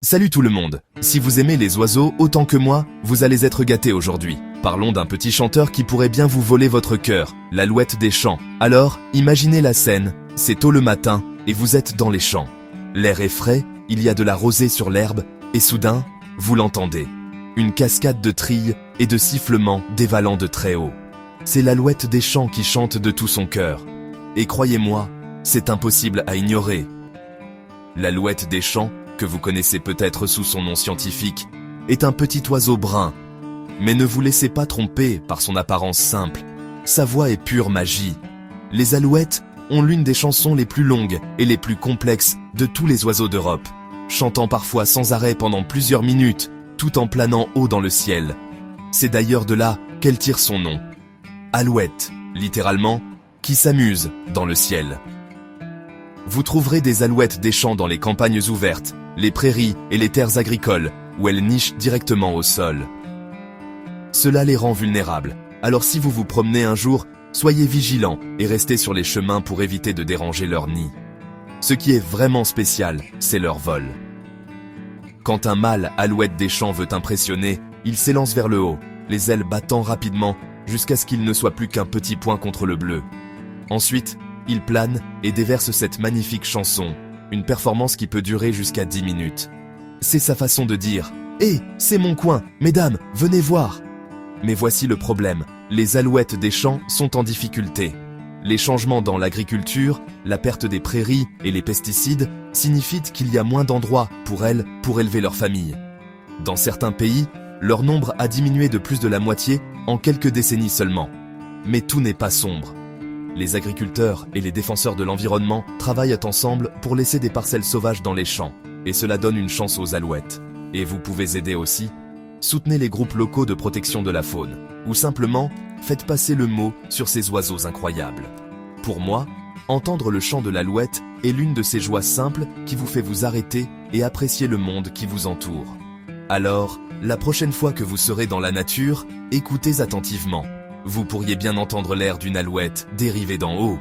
Salut tout le monde. Si vous aimez les oiseaux autant que moi, vous allez être gâtés aujourd'hui. Parlons d'un petit chanteur qui pourrait bien vous voler votre cœur, l'Alouette des champs. Alors, imaginez la scène, c'est tôt le matin, et vous êtes dans les champs. L'air est frais, il y a de la rosée sur l'herbe, et soudain, vous l'entendez. Une cascade de trilles et de sifflements dévalant de très haut. C'est l'Alouette des champs qui chante de tout son cœur. Et croyez-moi, c'est impossible à ignorer. L'Alouette des champs, que vous connaissez peut-être sous son nom scientifique, est un petit oiseau brun. Mais ne vous laissez pas tromper par son apparence simple. Sa voix est pure magie. Les alouettes ont l'une des chansons les plus longues et les plus complexes de tous les oiseaux d'Europe, chantant parfois sans arrêt pendant plusieurs minutes, tout en planant haut dans le ciel. C'est d'ailleurs de là qu'elle tire son nom. Alouette, littéralement, qui s'amuse dans le ciel. Vous trouverez des alouettes des champs dans les campagnes ouvertes, les prairies et les terres agricoles, où elles nichent directement au sol. Cela les rend vulnérables, alors si vous vous promenez un jour, soyez vigilants et restez sur les chemins pour éviter de déranger leur nid. Ce qui est vraiment spécial, c'est leur vol. Quand un mâle alouette des champs veut impressionner, il s'élance vers le haut, les ailes battant rapidement jusqu'à ce qu'il ne soit plus qu'un petit point contre le bleu. Ensuite, il plane et déverse cette magnifique chanson, une performance qui peut durer jusqu'à 10 minutes. C'est sa façon de dire « Hé, c'est mon coin, mesdames, venez voir !» Mais voici le problème, les alouettes des champs sont en difficulté. Les changements dans l'agriculture, la perte des prairies et les pesticides signifient qu'il y a moins d'endroits pour elles pour élever leur famille. Dans certains pays, leur nombre a diminué de plus de la moitié en quelques décennies seulement. Mais tout n'est pas sombre. Les agriculteurs et les défenseurs de l'environnement travaillent ensemble pour laisser des parcelles sauvages dans les champs, et cela donne une chance aux alouettes. Et vous pouvez aider aussi. Soutenez les groupes locaux de protection de la faune, ou simplement, faites passer le mot sur ces oiseaux incroyables. Pour moi, entendre le chant de l'alouette est l'une de ces joies simples qui vous fait vous arrêter et apprécier le monde qui vous entoure. Alors, la prochaine fois que vous serez dans la nature, écoutez attentivement. Vous pourriez bien entendre l'air d'une alouette dériver d'en haut.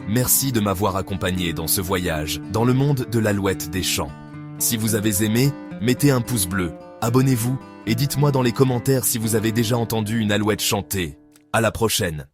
Merci de m'avoir accompagné dans ce voyage dans le monde de l'Alouette des champs. Si vous avez aimé, mettez un pouce bleu, abonnez-vous et dites-moi dans les commentaires si vous avez déjà entendu une alouette chanter. À la prochaine!